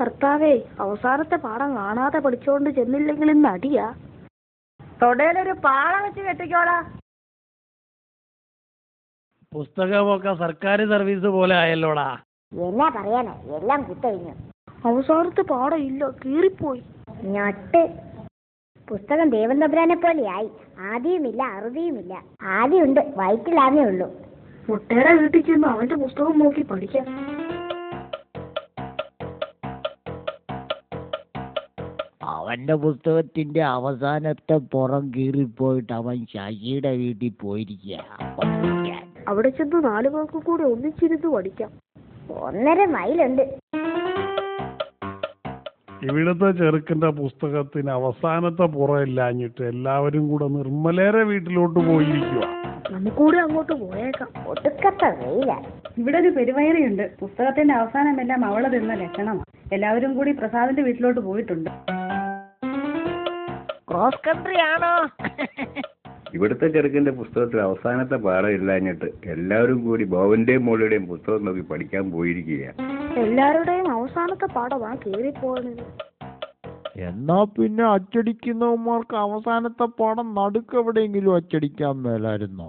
കർത്താവേ, അവസാനത്തെ പാഠം കാണാതെ പഠിച്ചോണ്ട് ചെന്നില്ലെങ്കിൽ ഇന്ന് അടിയാ. തൊടയിലൊരു പാള വെച്ച് കെട്ടിക്കോളാ. പുസ്തകമൊക്കെ സർക്കാർ സർവീസ് പോലെ ആയല്ലോടാ. എന്നാ പറയാനാ, എല്ലാം കുത്തഴിഞ്ഞു. അവസാനത്തെ പാഠം ഇല്ല, കീറിപ്പോയി. ഞൊട്ട്. പുസ്തകം ദേവൻ തമ്പുരാനെ പോലെയായി. ആദിയുമില്ല അറുതിയുമില്ല. ആദിയുണ്ട്, വയറ്റിലാന്നേ ഉള്ളൂ. മുട്ടയുടെ വീട്ടിൽ ചെന്ന് അവന്റെ പുസ്തകം നോക്കി പഠിക്കാം. അവന്റെ പുസ്തകത്തിന്റെ അവസാനത്തെ പുറം കീറിപ്പോയിട്ട് അവൻ ശശിയുടെ വീട്ടിൽ പോയിരിക്കുക. അവിടെ ചെന്ന് 4 പേർക്ക് കൂടെ ഒന്നിച്ചിരുന്ന് പഠിക്കാം. 1.5 മൈലുണ്ട്. ഇവിടുത്തെ ചെറുക്കന്റെ പുസ്തകത്തിന് അവസാനത്തെ പുറമില്ലാഞ്ഞിട്ട് എല്ലാവരും കൂടെ നിർമ്മലേരെ വീട്ടിലോട്ട് പോയിരിക്കുക. നമുക്കൂടെ അങ്ങോട്ട് പോയേക്കാം. ഒടുക്കത്തെ വെയില. ഇവിടെ ഒരു പെരുവയറിയുണ്ട്. പുസ്തകത്തിന്റെ അവസാനമെല്ലാം അവള് തിന്ന ലക്ഷണമാണ്. എല്ലാവരും കൂടി പ്രസാദിന്റെ വീട്ടിലോട്ട് പോയിട്ടുണ്ട്. ക്രോസ് കൺട്രി ആണോ? ഇവിടുത്തെ ചെറുക്കന്റെ പുസ്തകത്തിൽ അവസാനത്തെ പാഠം ഇല്ലാഞ്ഞിട്ട് എല്ലാവരും കൂടി ബോവന്റെയും മോളുടെയും പുസ്തകം നോക്കി പഠിക്കാൻ പോയിരിക്കുകയാണ്. എല്ലാവരുടെയും അവസാനത്തെ പാഠമാണ് കീറിപ്പോയത്. എന്നാ പിന്നെ അച്ചടിക്കുന്നവന്മാർക്ക് അവസാനത്തെ പാഠം നടുക്കെവിടെയെങ്കിലും അച്ചടിക്കാൻ മേലായിരുന്നോ?